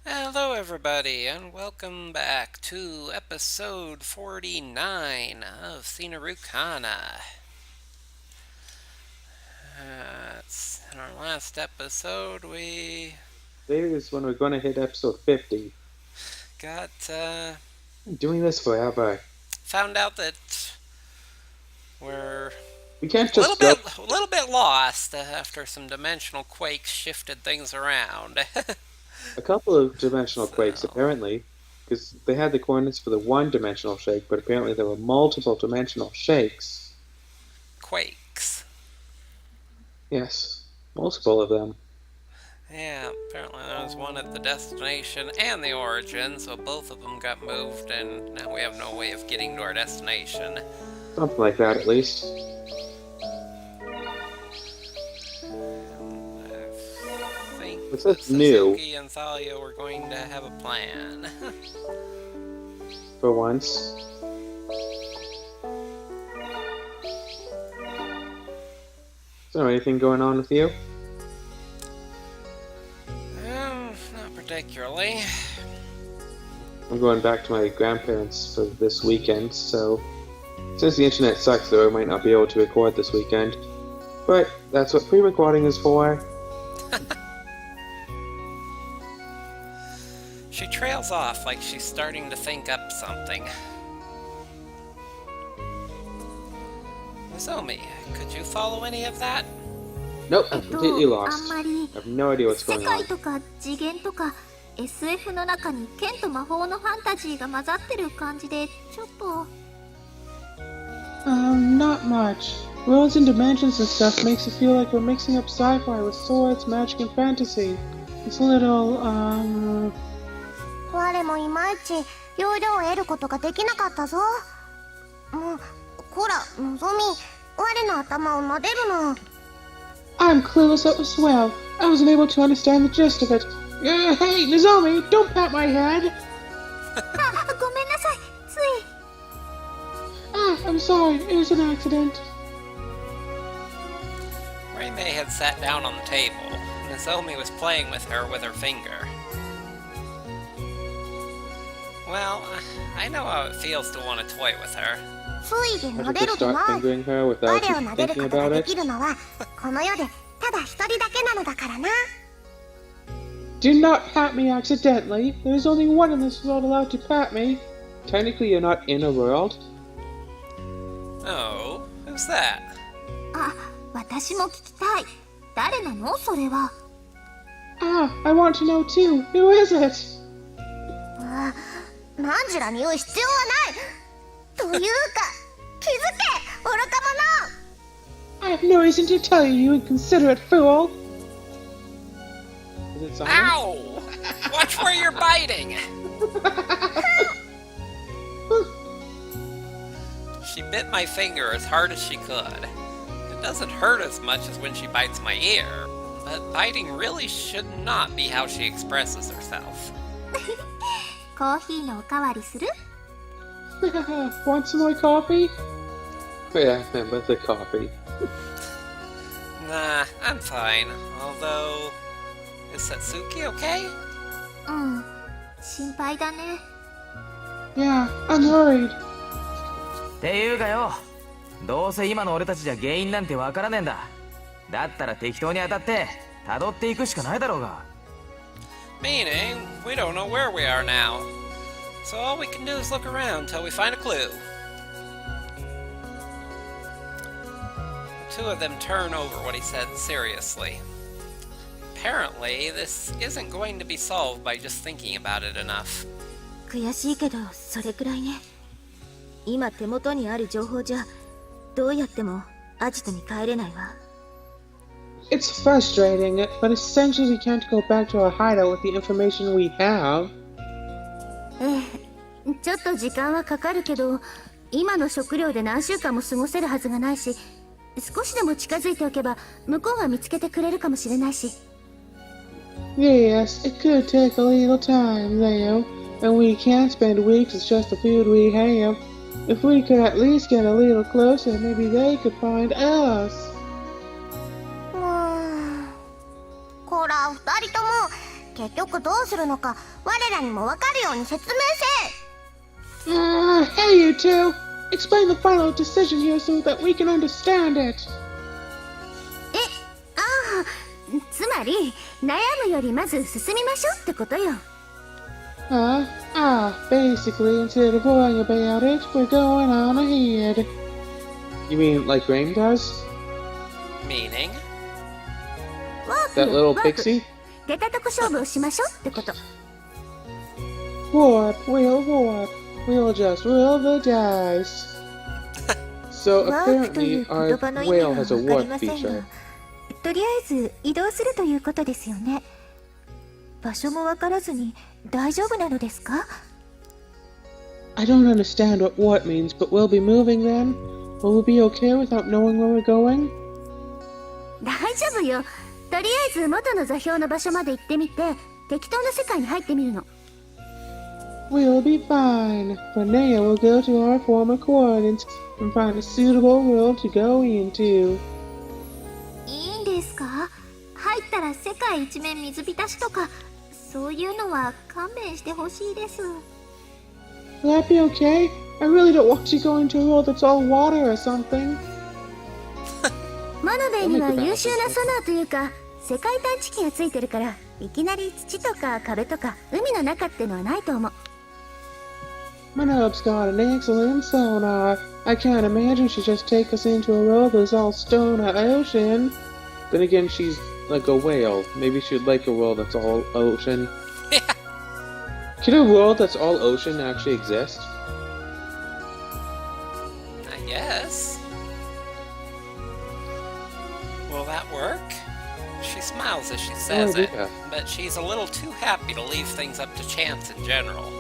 Hello, everybody, and welcome back to episode 49 of Seinarukana. In our last episode, we Today is when we're going to hit episode 50. got I'm doing this forever. found out that we're We can't a little just go. bit a little bit lost after some dimensional quakes shifted things around. A couple of dimensional quakes, So, apparently, because they had the coordinates for the one-dimensional shake, but apparently there were multiple dimensional shakes. quakes. Yes, multiple of them. Yeah, apparently there was one at the destination and the origin, so both of them got moved, and now we have no way of getting to our destination. Something like that, at least. I think What's that this new, Suzuki and Thalia were going to have a plan. for once? Is there anything going on with you? Not particularly. I'm going back to my grandparents for this weekend, so since the internet sucks, though, I might not be able to record this weekend. But that's what pre-recording is for. She trails off like she's starting to think up something. Nozomi, could you follow any of that? Nope, I'm completely あん lost. まり I have no idea what's 世 going 界 on. とか次元とか SF の中に剣と魔法のファンタジーが混ざってる感じでちょっと Not much. Worlds and dimensions and stuff makes it feel like we're mixing up sci-fi with swords, magic, and fantasy. It's a little, 我もいまいち要領を得ることができなかったぞ。もうこらのぞみ我の頭を撫でるな。 I'm clueless as well. I wasn't able to understand the gist of it. Hey, Nozomi, don't pat my head! あごめんなさいつい I'm sorry, it was an accident. May had sat down on the table. Nozomi was playing with her finger. Well, I know how it feels to want to toy with her. ついで I 撫 should で just ると start な fingering her 我 without を撫でる thinking ことが about で it. きるのはこの世でただ一人だけなのだからな。 Do not pat me accidentally. There's only one in this world allowed to pat me. Technically, you're not in a world. Oh, who's that? あ私も聞きたい。誰なのそれは。 I want to know too. Who is it? あマンジュラに言う必要はないというか気づけ愚か I have no reason to tell you, you inconsiderate fool. Is it Simon? Ow! Watch where you're biting! She bit my finger as hard as she could. It doesn't hurt as much as when she bites my ear, but biting really should not be how she expresses herself. コーヒーのおかわりする Want some more coffee? Yeah, I remember the coffee. Nah, I'm fine. Although, is Satsuki okay? うん心配だね Yeah, I'm worried. っていうかよ、どうせ今の俺たちじゃ原因なんてわからねえんだ。だったら適当に当たって辿っていくしかないだろうが。 Meaning, we don't know where we are now. So all we can do is look around till we find a clue. The two of them turn over what he said seriously. Apparently, this isn't going to be solved by just thinking about it enough. 悔しいけどそれくらいね今手元にある情報じゃどうやってもアジトに帰れないわ It's frustrating, but essentially we can't go back to our hideout with the information we have. ちょっと時間はかかるけど今の食料で何週間も過ごせるはずがないし少しでも近づいておけば向こうが見つけてくれるかもしれないし Yes, it could take a little time, Leo, and we can't spend weeks with just the food we have. If we could at least get a little closer, maybe they could find us. こら二人とも結局どうするのか我らにもわかるように説明せ。Hey, you two! Explain the final decision here so that we can understand it. つまり悩むよりまず進みましょうってことよ。Basically, instead of worrying about it, we're going on ahead. You mean like Rain does? Meaning? That little pixie? 出たとこ勝負をしましょうってこと。Warp, we'll just roll the dice. So ワープとい apparently う言 our 葉の意味 whale は has a わかり warp ません feature. が、とりあえず移動するということですよね。場所もわからずに大丈夫なのですか？ I don't understand what warp means, but we'll be moving then? Will we be okay without knowing where we're going? 大丈夫よ。とりあえず元の座標の場所まで行ってみて、適当な世界に入ってみるの。We'll be fine. For now, we'll go to our former coordinates and find a suitable world to go into. いいんですか？入ったら世界一面水浸しとか、そういうのは勘弁してほしいです。Will that be okay? I really don't want you going to a world that's all water or something. モノベイには優秀なソナーというか世界探知機がついてるから、いきなり土とか壁とか海の中ってのはないと思う。Manob's got an excellent sonar. I can't imagine she'd just take us into a world that's all stone or ocean. Then again, she's like a whale. Maybe she'd like a world that's all ocean. Yeah. Could a world that's all ocean actually exist? I guess. Will that work? She smiles as she says it, yeah. but she's a little too happy to leave things up to chance in general.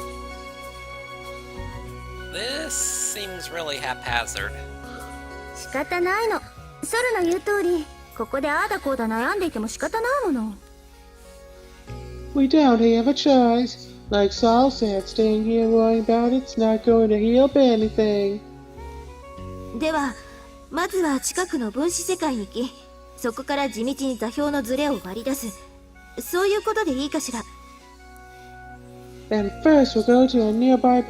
This seems really haphazard. 仕方ないの。ソルの言う通り、ここでああだこうだ悩んでいても仕方ないもの。We don't have a choice. Like Saul said, staying here worrying about it's not going to help anything. ではまずは近くの分子世界に行き、そこから地道に座標のズレを割り出す、そういうことでいいかしら。 Then first we'll go to a nearby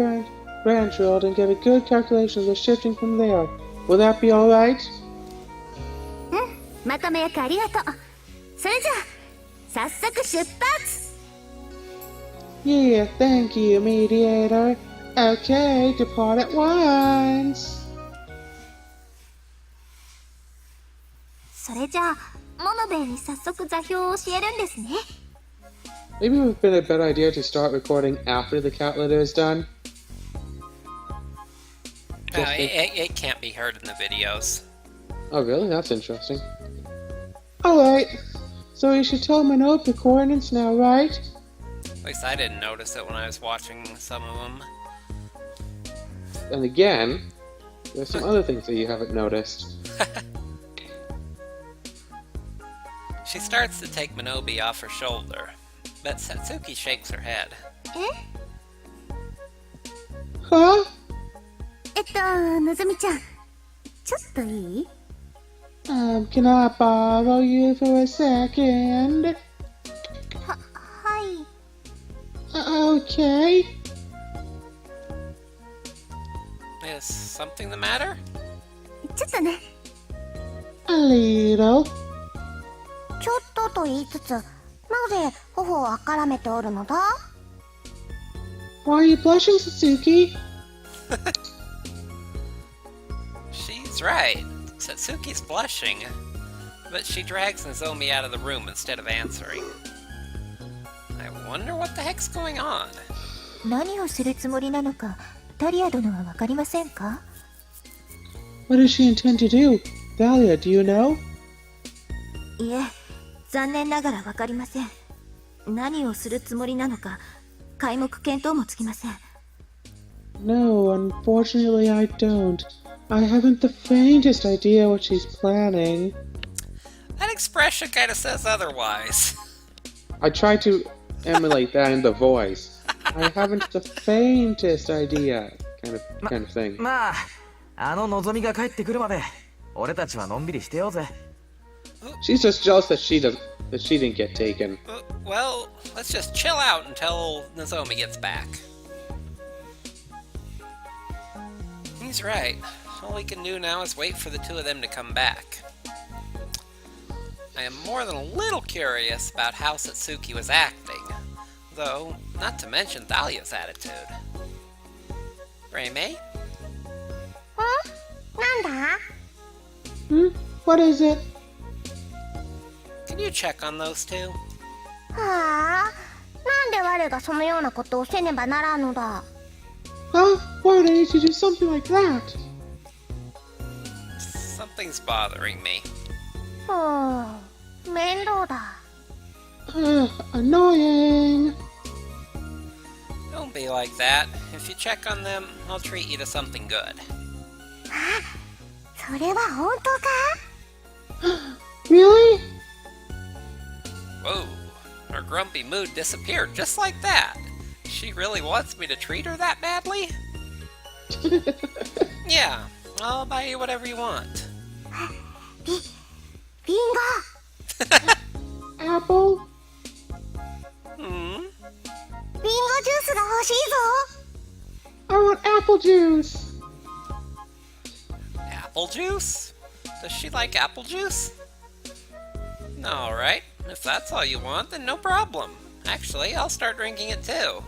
branch world and get a good calculation of the shifting from there. Will that be alright? まとめ役ありがとう。それじゃあ早速出発。 Yeah, thank you, mediator. Okay, depart at once. それじゃあモノベイに早速座標を教えるんですね。 Maybe it would have been a better idea to start recording after the calculator is done. It can't be heard in the videos. Oh, really? That's interesting. Alright, so we should tell Manope the coordinates now, right? At least I didn't notice it when I was watching some of them. And again, there's some other things that you haven't noticed. She starts to take Minobi off her shoulder, but Satsuki shakes her head. え Huh? のぞみちゃん、ちょっといい？ Can I borrow you for a second? はい。 Okay. Is something the matter? ちょっとね。 A little. ちょっとと言いつつ、なぜ頬をあからめておるのだ？ Why are you blushing, Satsuki? She's right. Satsuki's blushing, but she drags Nozomi out of the room instead of answering. I wonder what the heck's going on. 何をするつもりなのかタリア殿はわかりませんか？ What does she intend to do? Dahlia, do you know? いえ、残念ながらわかりません。何をするつもりなのか皆目見当もつきません。 No, unfortunately I don't. I haven't the faintest idea what she's planning. That expression kind of says otherwise. I tried to emulate that in the voice. I haven't the faintest idea, kind of thing. まああののぞみが帰ってくるまで俺たちはのんびりしてようぜ。 She's just jealous that she but she didn't get taken. Well, let's just chill out until Nozomi gets back. He's right. All we can do now is wait for the two of them to come back. I am more than a little curious about how Satsuki was acting, though not to mention Dahlia's attitude. Reimei? What is it? Can you check on those two? はあ、なんで我がそのようなことをせねばならんのだ。 Huh? Why would I need to do something like that? Something's bothering me. 面倒だ。 Annoying. Don't be like that. If you check on them, I'll treat you to something good. それは本当か？ Really? Whoa, her grumpy mood disappeared just like that. She really wants me to treat her that badly? Yeah, I'll buy you whatever you want. リンゴ。 Apple? Hmm? リンゴジュースが欲しいぞ。 I want apple juice. Apple juice? Does she like apple juice? Alright, if that's all you want, then no problem. Actually, I'll start drinking it too.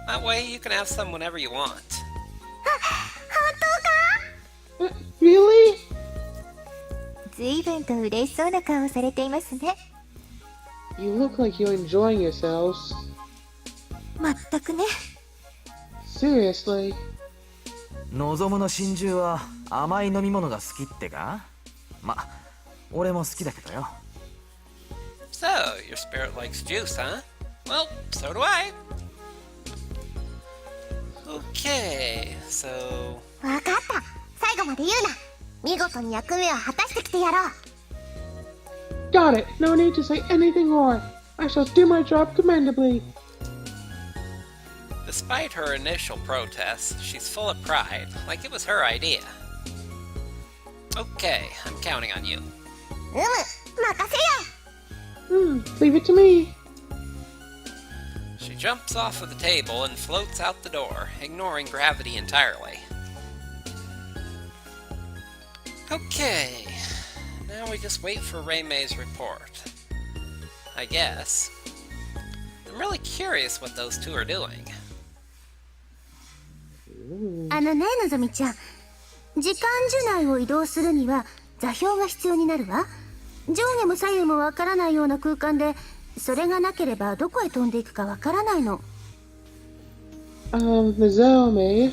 That way you can have some whenever you want. 本当か？ Really? 随分と嬉しそうな顔をされていますね。 You look like you're enjoying yourselves. 全くね。 Seriously? 望むの心中は甘い飲み物が好きってか？ま、俺も好きだけどよ。 So, your spirit likes juice, huh? Well, so do I. Okay, so... わかった。最後まで言うな。見事に役目を果たしてきてやろう。 Got it. No need to say anything more. I shall do my job commendably. Despite her initial protests, she's full of pride, like it was her idea. Okay, I'm counting on you. 任せよ。 Leave it to me. She jumps off of the table and floats out the door, ignoring gravity entirely. Okay, now we just wait for Reimei's report. I guess. I'm really curious what those two are doing. あのね、のぞみちゃん。時間樹内を移動するには座標が必要になるわ。上下も左右もわからないような空間で、それがなければどこへ飛んでいくかわからないの。Nozomi,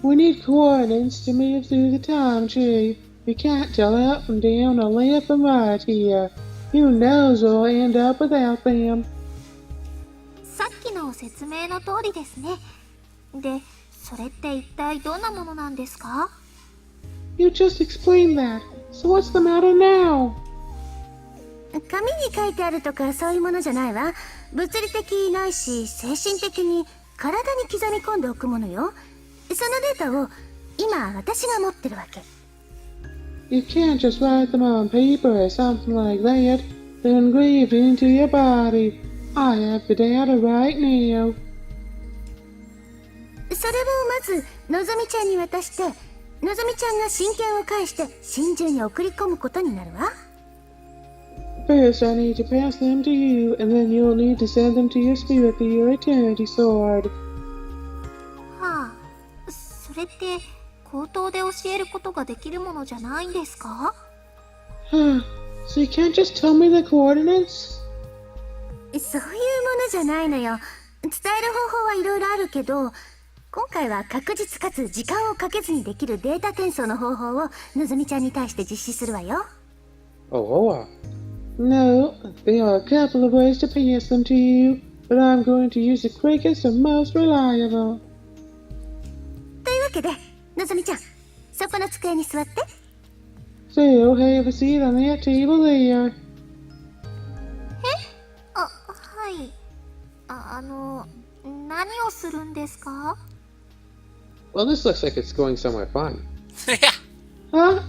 we need coordinates to move through the time tree. We can't tell up and down or left and right here. Who knows where we'll end up without them. さっきの説明の通りですね。で、それって一体どんなものなんですか？ You just explained that. So what's the matter now? 紙に書いてあるとかそういうものじゃないわ。物理的ないし精神的に体に刻み込んでおくものよ。そのデータを今私が持ってるわけ。 You can't just write them on paper or something like that. They're engraved into your body. I have the data right now. それをまずのぞみちゃんに渡して、のぞみちゃんが真剣を返して真珠に送り込むことになるわ。 First, I need to pass them to you, and then you'll need to send them to your spirit through your eternity sword. はあ、それって口頭で教えることができるものじゃないんですか？ Huh. So you can't just tell me the coordinates? そういうものじゃないのよ。伝える方法はいろいろあるけど、今回は確実かつ時間をかけずにできるデータ転送の方法をのぞみちゃんに対して実施するわよ。 Oh. No, there are a couple of ways to pass them to you, but I'm going to use the quickest and most reliable. というわけで、のぞみちゃん、そこの机に座って。 So, have a seat on that table there. あ、はい。何をするんですか？ Well, this looks like it's going somewhere fun. Yeah. Huh?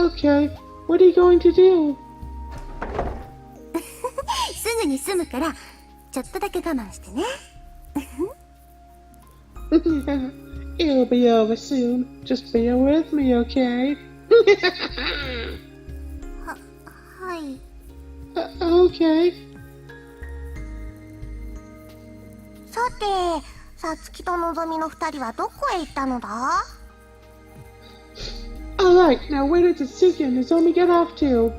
Okay. What are you going to do? に済むからちょっとだけ我慢してね。It'll be over soon. Just bear with me, okay? はい。Okay. さて、さつきとのぞみの2人はどこへ行ったのだ？ Alright, now where did Satsuki and Nozomi get off to?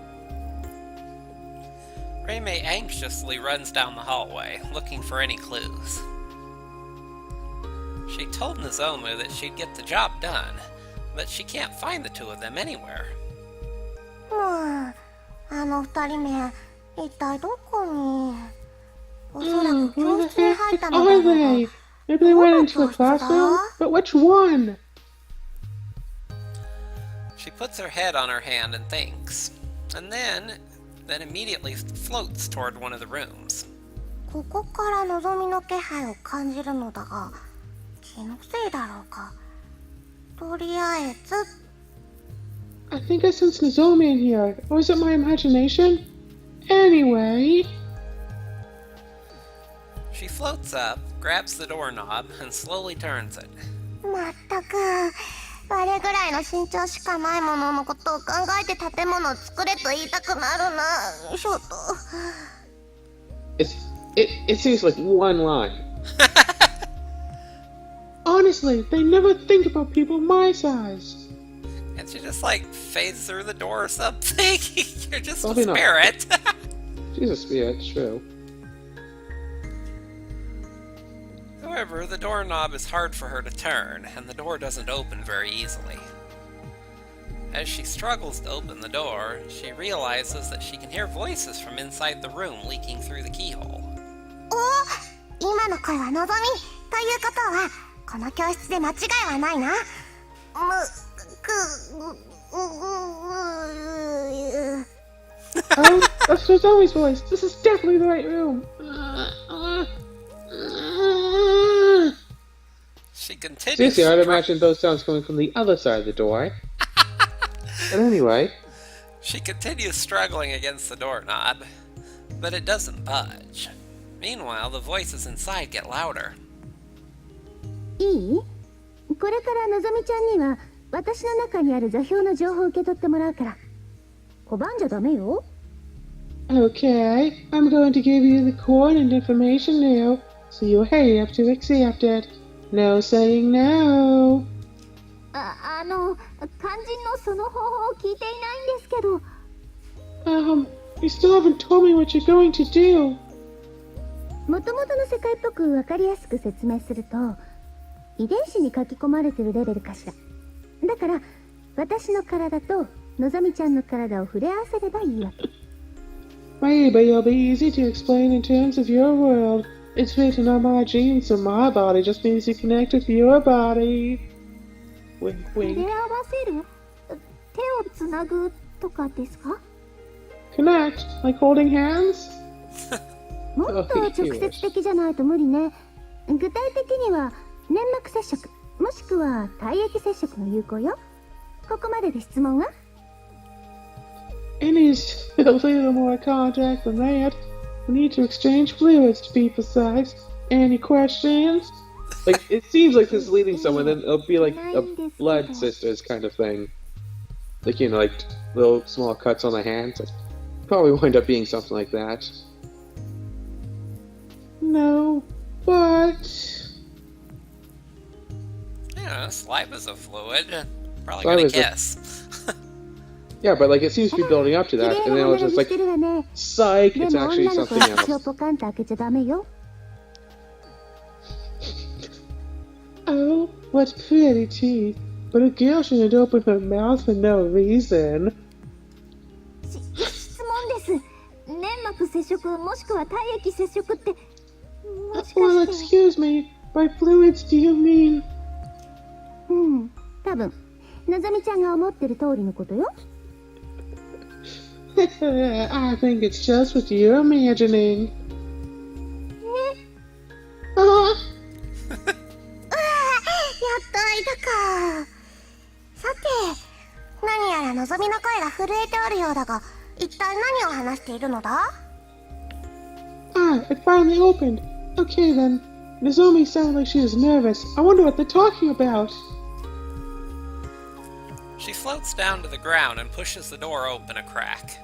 Reimei anxiously runs down the hallway, looking for any clues. She told Nozomu that she'd get the job done, but she can't find the two of them anywhere. もう、あの2人目、一体どこに？おそらく教 Where 室 the に heck 入ったのだ are ろう they? が。 Maybe they went into the classroom? But which one? She puts her head on her hand and thinks, and then immediately floats toward one of the rooms. ここからのぞみの気配を感じるのだが、気のせいだろうか。とりあえず、 I think I sense Nozomi in here. Or is it my imagination? Anyway... She floats up, grabs the doorknob, and slowly turns it. まったく、あれぐらいの身長しかないもののことを考えて建物を作れと言いたくなるな、ちょっと。It seems like one line. Honestly, they never think about people my size. And she just like fades through the door or something. You're just Probably a not. spirit. She's a spirit, true. However, the doorknob is hard for her to turn, and the door doesn't open very easily. As she struggles to open the door, she realizes that she can hear voices from inside the room leaking through the keyhole. お、今の声はのぞみということは、この教室で間違いはないな。Oh, that's Nozomi's voice. This is definitely the right room. She continues. Seriously, I'd imagine those sounds coming from the other side of the door. But anyway, She continues struggling against the doorknob, but it doesn't budge. Meanwhile, the voices inside get louder. いい？これからのぞみちゃんには私の中にある座標の情報を受け取ってもらうから。拒んじゃダメよ。Okay, I'm going to give you the coordinate information now, so you hurry up to accept it. No saying no. 肝心のその方法を聞いていないんですけど。You still haven't told me what you're going to do. もともとの世界っぽく分かりやすく説明すると、遺伝子に書き込まれてるレベルかしら。だから私の体とのぞみちゃんの体を触れ合わせればいいわけ。Maybe it'll be easy to explain in terms of your world. It's written on my genes, so my body just means you connect with your body. Wink, 触れ wink. 合わせる？手をつなぐとかですか？ Connect, like holding hands? もっと直接的じゃないと無理ね。具体的には粘膜接触、もしくは体液接触の有効よ。ここまでで質問は？ It needs a little more contact than that. We need to exchange fluids to be precise. Any questions? like it seems like this is leading somewhere. Then it'll be like a blood sisters kind of thing. Like like little small cuts on the hands. It'll probably wind up being something like that. No, but... Yeah, saliva's a fluid. Probably Saliva's gonna a- kiss. Yeah, but like it seems to be building up to that, and then it was just like, psych, で it's も actually 女の子 something は口を else. ポカンと開けちゃダメよ。Oh, what pretty teeth. But a girl shouldn't open her mouth for no reason. 質問です。粘膜接触もしくは体液接触ってもし Well, かして？ excuse me. By fluids do you mean... 多分のぞみちゃんが思ってる通りのことよ。I think it's just what you're imagining. やっといたか。さて、何やらのぞみの声が震えておるようだが、一体何を話しているのだ？ Ah, it finally opened. Okay then. Nozomi sounded like she was nervous. I wonder what they're talking about. She floats down to the ground and pushes the door open a crack.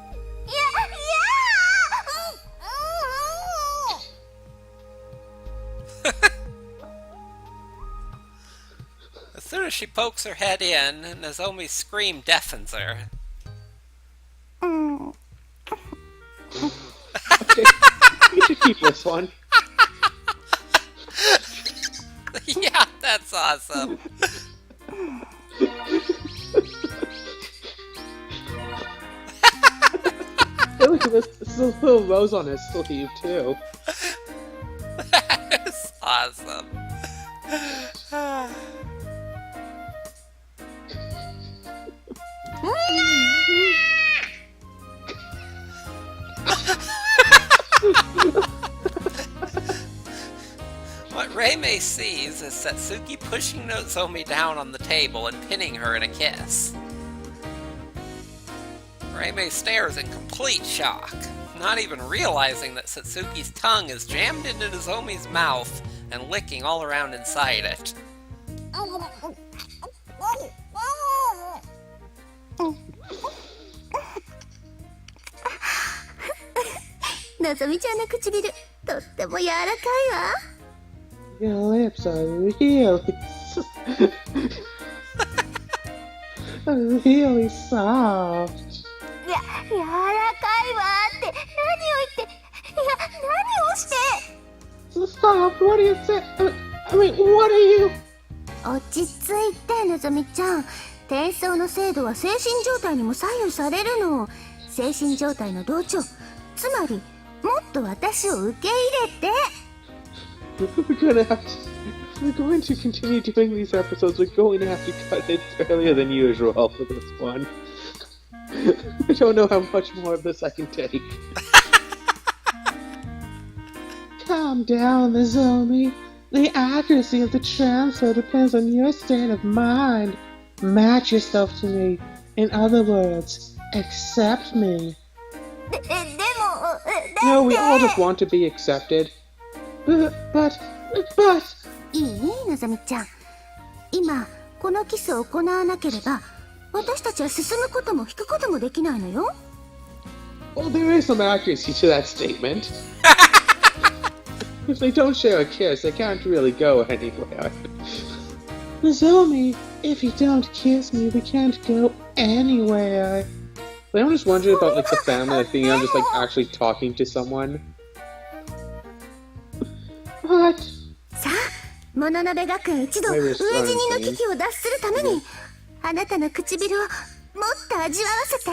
As soon as she pokes her head in, Nozomi's scream deafens her. Okay, you should keep this one. Yeah, that's awesome. Hey, look at this. There's a little rose on his sleeve, too. That's awesome. What Reimei sees is Satsuki pushing Nozomi down on the table and pinning her in a kiss. Reimei stares in complete shock, not even realizing that Satsuki's tongue is jammed into Nozomi's mouth and licking all around inside it. Nozomi ちゃんの唇、とっても柔らかいわ。Your lips are really, really soft. 柔らかいわって何を言って、いや何をして。Stop! What do you say? I mean, what are you? 落ち着いて、のぞみちゃん。転送の精度は精神状態にも左右されるの。精神状態の同調。つまり、もっと私を受け入れて。We're going to continue doing these episodes. We're going to have to cut it earlier than usual for this one. I don't know how much more of this I can take. Calm down, Nozomi. The accuracy of the transfer depends on your state of mind. Match yourself to me. In other words, accept me. でも、No, we all just want to be accepted. But... いいのぞみちゃん。今、このキスを行わなければ、私たちは進むことも引くこともできないのよ。Well, there is some accuracy to that statement. If they don't share a kiss, they can't really go anywhere. Nozomi, if you don't kiss me, we can't go anywhere. But I'm just wondering about like the family, like being able to just like actually talking to someone. What? さあ、もののべ学園一同、飢え死にの危機を脱するために、あなたの唇をもっと味わわせて。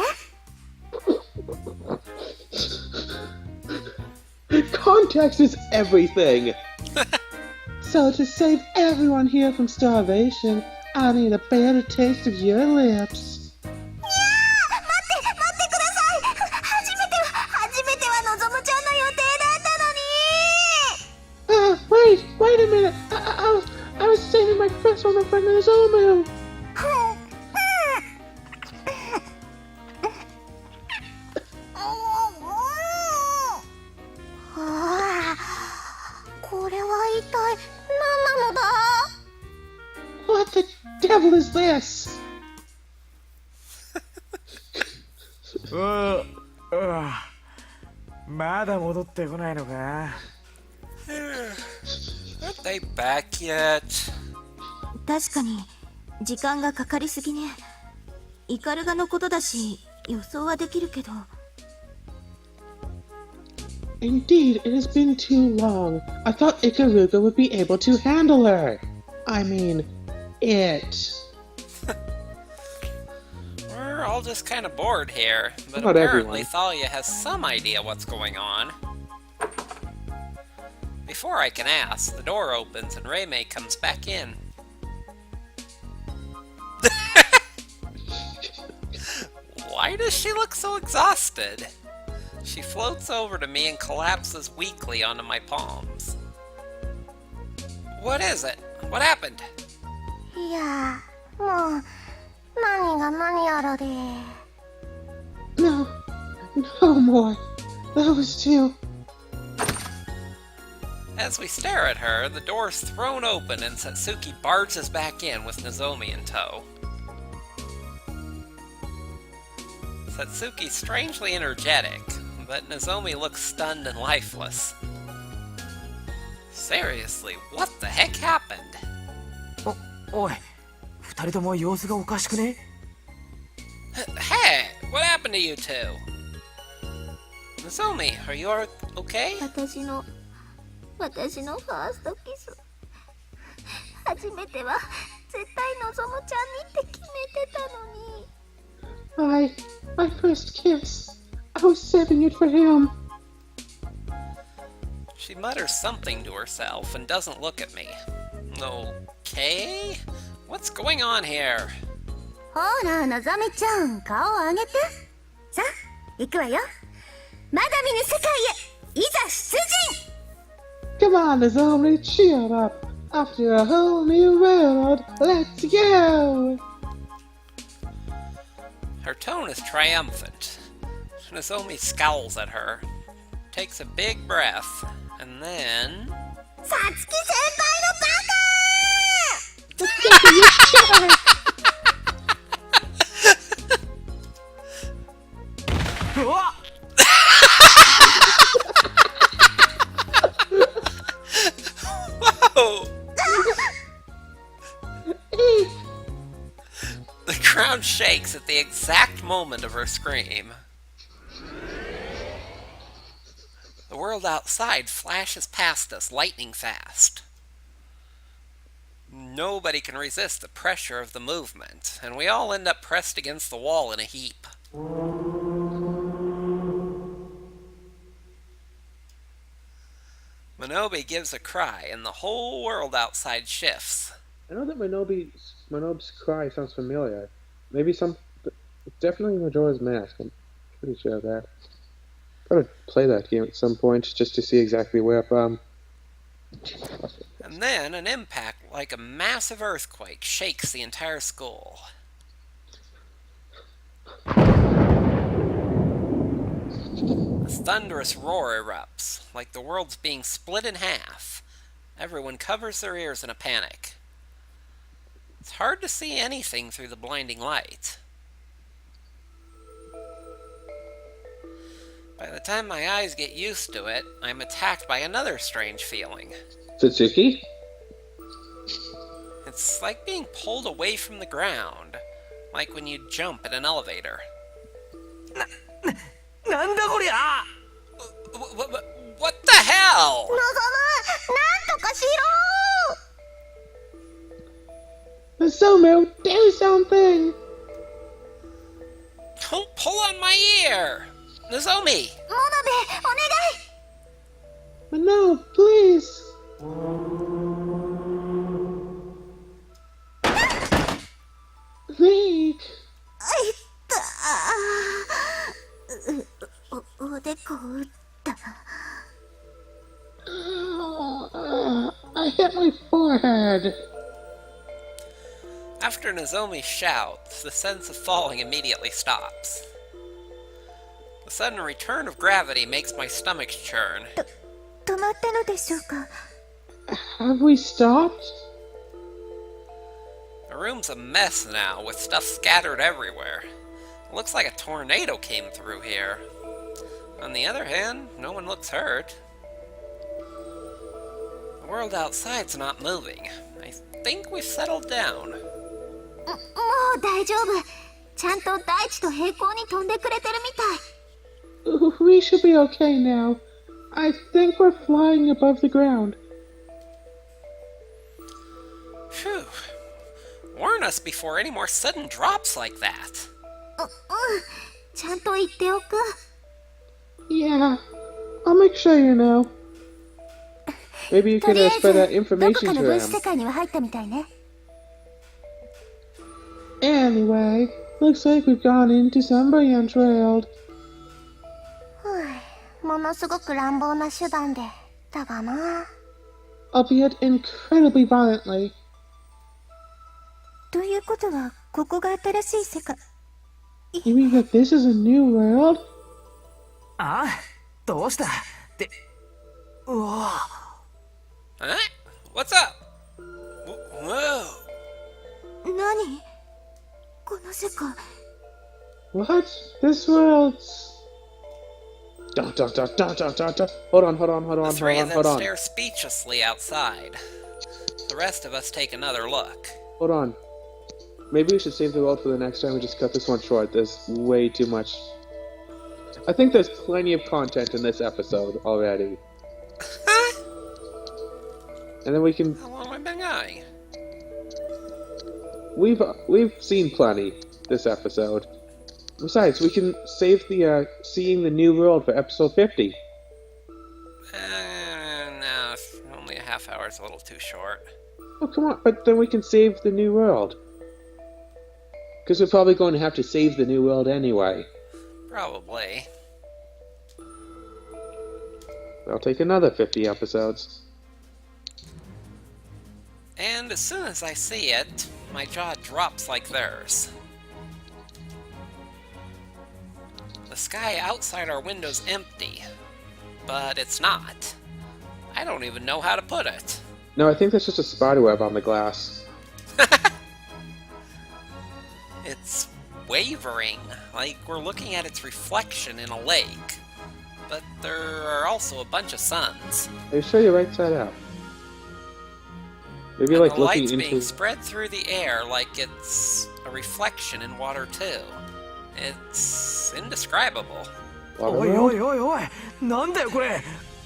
Context is everything! So to save everyone here from starvation, I need a better taste of your lips. 待ってください。初めてはのぞむちゃんの予定だったのに。Wait a minute. I was saving my kiss for my friend Nozomi. これは一体何なのだ。 What the devil is this? まだ戻ってこないのか。Aren't they back yet? 確かに時間がかかりすぎね。イカルガのことだし予想はできるけど。 Indeed, it has been too long. I thought Ikaruga would be able to handle her. I mean, it. We're all just kind of bored here, but Not apparently everyone. Thalia has some idea what's going on. Before I can ask, the door opens and Reimei comes back in. Why does she look so exhausted? She floats over to me and collapses weakly onto my palms. What is it? What happened? いや、もう何が何やらで。No more. That was too. As we stare at her, the door's thrown open and Satsuki barges back in with Nozomi in tow. Satsuki's strangely energetic, but Nozomi looks stunned and lifeless. Seriously, what the heck happened? おい、二人とも様子がおかしくね？ Hey, what happened to you two? Nozomi, are you okay? 私のファーストキス。初めては絶対望むちゃんにって決めてたのに。My first kiss. I was saving it for him. She mutters something to herself and doesn't look at me. Okay? What's going on here? ほらのぞみちゃん、顔を上げて。さあ行くわよ。まだ見ぬ世界へいざ出陣。 Come on, Nozomi, cheer up. After a whole new world, let's go! Her tone is triumphant. Nozomi scowls at her, takes a big breath, and then... さつき先輩のバカうわっ Whoa! The ground shakes at the exact moment of her scream. The world outside flashes past us lightning fast. Nobody can resist the pressure of the movement, and we all end up pressed against the wall in a heap. Minobi gives a cry, and the whole world outside shifts. I know that Minob's cry sounds familiar. Maybe it's definitely Majora's Mask. I'm pretty sure of that. Gotta play that game at some point just to see exactly where And then an impact like a massive earthquake shakes the entire school. A thunderous roar erupts, like the world's being split in half. Everyone covers their ears in a panic. It's hard to see anything through the blinding light. By the time my eyes get used to it, I'm attacked by another strange feeling. Satsuki? It's like being pulled away from the ground, like when you jump in an elevator. なんだこりゃ What the hell? 望む、なんとかしろ。 Nozomi, do something! Don't pull on my ear! Nozomi! モノベ、お願い。 No, please! Leak! おでこ打った。 I hit my forehead. After Nozomi shouts, the sense of falling immediately stops. The sudden return of gravity makes my stomach churn. 止まったのでしょうか。 Have we stopped? The room's a mess now, with stuff scattered everywhere. It looks like a tornado came through here. On the other hand, no one looks hurt. The world outside's not moving. I think we've settled down. もう大丈夫。ちゃんと大地と平行に飛んでくれてるみたい。 We should be okay now. I think we're flying above the ground. Phew. Warn us before any more sudden drops like that. ちゃんと言っておく。 Yeah, I'll make sure you know. Maybe you と could りあえず spread that どこ information かの to 分子 them. 世界には入ったみたいね。 Anyway, looks like we've gone into some brilliant world. ものすごく乱暴な手段でだがな。 Albeit incredibly violently. ということは、ここが新しい世界。 You mean that this is a new world? ああ、どうしたって、うわ Huh? What's up? Whoa! 何この世界 What? This world's... Dun, dun, dun, dun, dun, dun, dun. Hold on. The three of them stare speechlessly outside. The rest of us take another look. Hold on. Maybe we should save the world for the next time and just cut this one short. There's way too much. I think there's plenty of content in this episode already. And then we can... How long have I been going? We've seen plenty this episode. Besides, we can save the seeing the new world for episode 50. No, only a half hour is a little too short. Oh, come on. But then we can save the new world. Because we're probably going to have to save the new world anyway. Probably. That'll take another 50 episodes. And as soon as I see it, my jaw drops like theirs. The sky outside our window's empty, but it's not. I don't even know how to put it. No, I think that's just a spiderweb on the glass. It's wavering, like we're looking at its reflection in a lake. But there are also a bunch of suns. Are you sure you're right side out? Maybe And like the looking light's into... being spread through the air like it's a reflection in water too. It's indescribable. おいおいおいおい、なんだよこれ。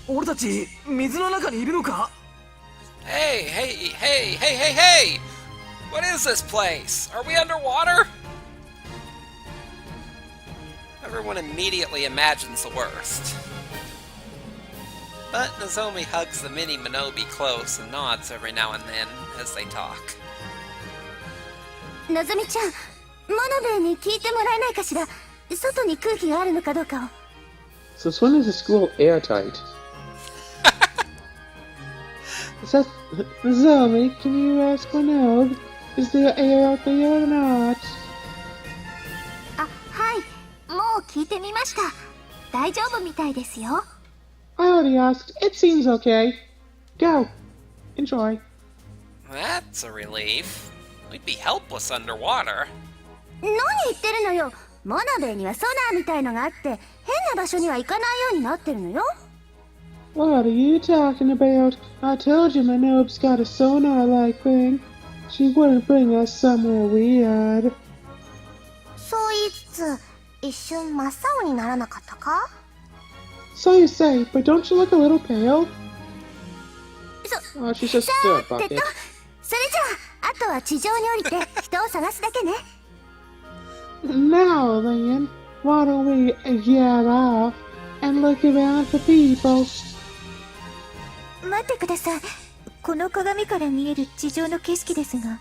俺たち水の中にいるのか？ Hey, hey, hey, hey, hey, hey! What is this place? Are we underwater? Everyone immediately imagines the worst. But Nozomi hugs the mini Minobi close and nods every now and then as they talk. のぞみちゃん、モノベに聞いてもらえないかしら。外に空気があるのかどうかを。So when is the school airtight? Zoe, can you ask Winode? Is there air out there or not? あ、はい。もう聞いてみました。大丈夫みたいですよ。I already asked. It seems okay. Go. Enjoy. That's a relief. We'd be helpless underwater. 何言ってるのよ。モノベにはソナーみたいのがあって変な場所には行かないようになってるのよ。 What are you talking about? I told you Minobe's got a sonar-like thing. She wouldn't bring us somewhere weird. そう言いつつ、一瞬真っ青にならなかったか？ So you say, but don't you look a little pale? Oh, she's just a て bucket. と、それじゃあ、あとは地上に降りて人を探すだけね。 Now then, why don't we get off and look around for people? 待ってください。この鏡から見える地上の景色ですが、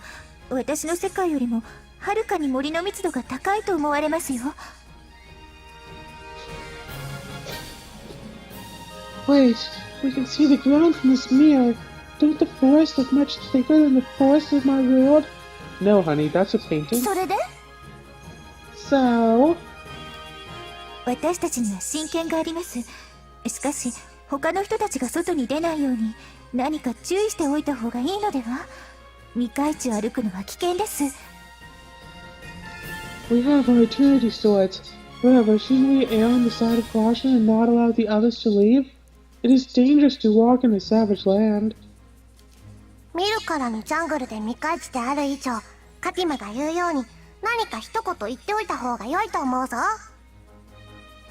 私の世界よりもはるかに森の密度が高いと思われますよ。Wait, we can see the ground from this mirror. Don't the forests look much thicker than the forests of my world? No, honey, that's a painting. それで So, 私たちには親権があります。しかし、他の人たちが外に出ないように何か注意しておいた方がいいのでは？未開地を歩くのは危険です。 we have our eternity swords. However, shouldn't we err on the side of caution and not allow the others to leave? It is dangerous to walk in a savage land. 見るからにジャングルで未開地である以上、カティマが言うように何か一言言っておいた方が良いと思うぞ。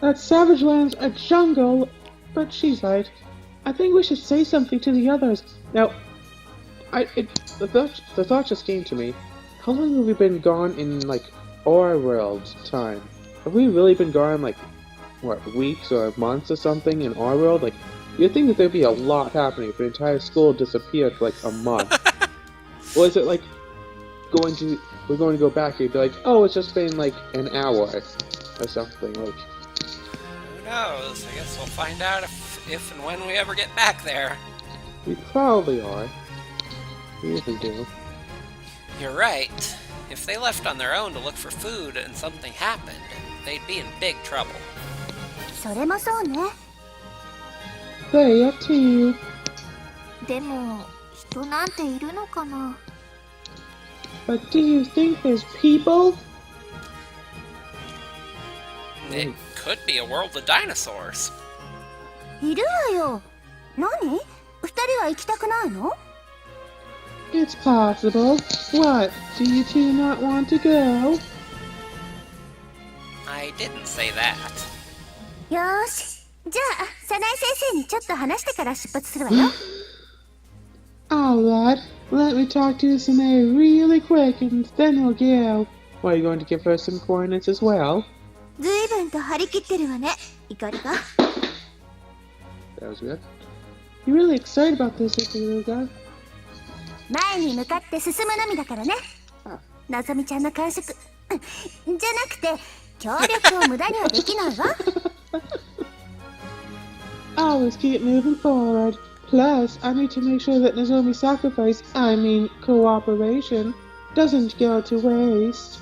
That savage land's a jungle, but she's right. I think we should say something to the others. Now, the thought just came to me. How long have we been gone in, like, our world time? Have we really been gone, like, what, weeks or months or something in our world? Like, you'd think that there'd be a lot happening if the entire school disappeared for, like, a month. Or is it, like, we're going to go back and you'd be like, oh, it's just been, like, an hour or something, like... Who knows? I guess we'll find out if and when we ever get back there. We probably are. We usually do. You're right. If they left on their own to look for food and something happened, they'd be in big trouble. それもそうね。 Say up to you. でも人なんているのかな。 But do you think there's people? It could be a world of dinosaurs. いるわよ。何？二人は行きたくないの？ It's possible. What? Do you two not want to go? I didn't say that. よーし。じゃあ、早苗先生にちょっと話してから出発するわよ。Alright, let me talk to Sine really quick and then we'll go. Why, are you going to give her some coordinates as well? ずいぶんと張り切ってるわね、怒りが。That was good. You really excited about this, Ikaruga? 前に向かって進むのみだからね。のぞみちゃんの感触。じゃなくて、協力を無駄にはできないわ。Always keep moving forward. Plus, I need to make sure that Nozomi's sacrifice, cooperation, doesn't go to waste.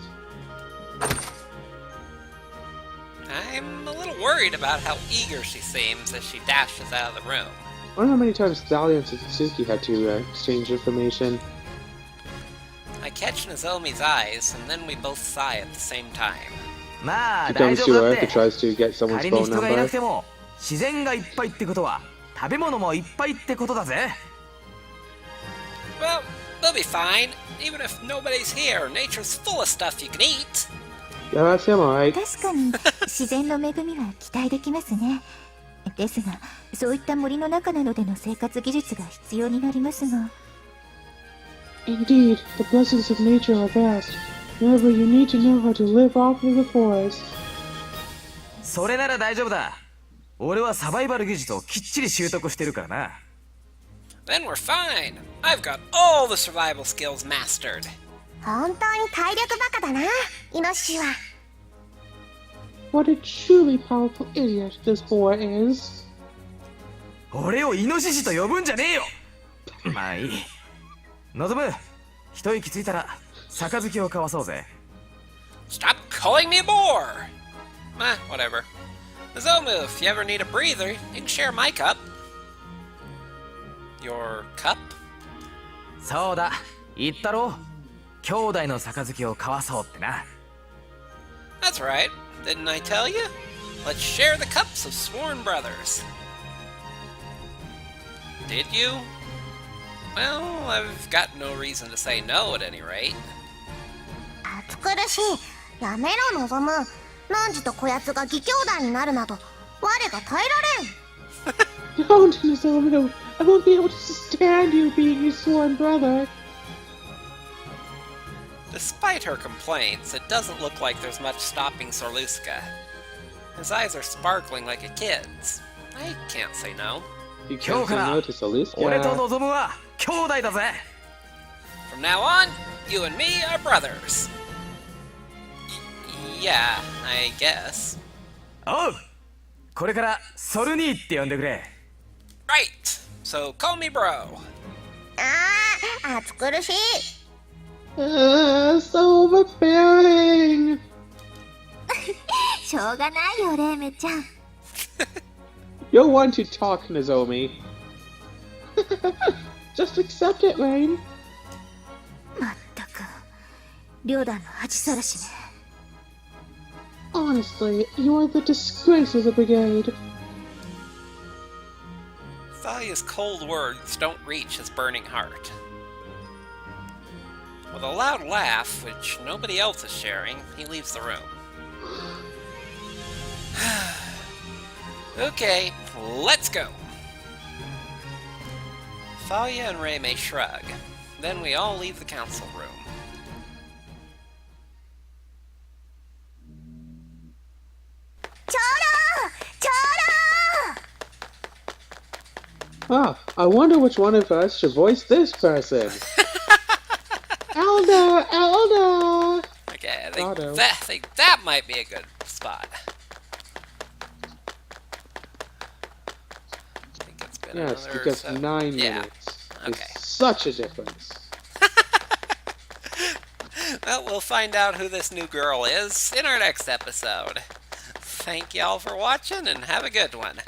I'm a little worried about how eager she seems as she dashes out of the room. I wonder how many times Thalia and Satsuki had to exchange information. I catch Nozomi's eyes, and then we both sigh at the same time. まあ She 大 comes 丈 to 夫だっ work and て。 tries to get someone's 仮に phone 人がいな number. くても自然がいっぱいってことは食べ物もいっぱいってことだぜ。 Well, we'll be fine. Even if nobody's here, nature's full of stuff you can eat. Yeah, that's him, alright. 確かに自然の恵みは期待できますね。ですがそういった森の中などでの生活技術が必要になりますが。 Indeed, the blessings of nature are vast. However, you need to know how to live off of the forest. それなら大丈夫だ。俺はサバイバル技術をきっちり習得してるからな。 Then we're fine. I've got all the survival skills mastered. 本当に体力バカだな、イノシシは。What a truly powerful idiot this boy is. 俺をイノシシと呼ぶんじゃねえよ。まあいい。望む、一息ついたら杯を交わそうぜ。 Stop calling me a bore! Whatever. Nozomu, if you ever need a breather, you can share my cup. Your cup? そうだ、言ったろ。兄弟の杯を交わそうってな。 That's right. Didn't I tell you? Let's share the cups of sworn brothers. Did you? Well, I've got no reason to say no at any rate. 暑苦しい。やめろ、のぞむ。汝とこやつが義兄弟になるなど、我が耐えられん。 Don't, Nozomu. I won't be able to stand you being your sworn brother. Despite her complaints, it doesn't look like there's much stopping Sorluska. His eyes are sparkling like a kid's. I can't say no. You can't say no to Soluska. 俺と望むは兄弟だぜ。 From now on, you and me are brothers. Yeah, I guess. おう。これからソルニーって呼んでくれ。 Right. So call me bro. 暑苦しい。So overbearing. しょうがないよレイメちゃん。 You're one to talk, Nozomi. Just accept it, Rain. まったく両団の恥さらしね。 Honestly, you're the disgrace of the brigade. Thalia's cold words don't reach his burning heart. With a loud laugh, which nobody else is sharing, he leaves the room. Okay, let's go! Thalia and Rei may shrug. Then we all leave the council room. Ah, I wonder which one of us should voice this person. Elder! Okay, Otto. I think that might be a good spot. I think it's been Yes, another because so- 9 yeah. minutes Okay. is such a difference. Well, we'll find out who this new girl is in our next episode. Thank y'all for watching and have a good one.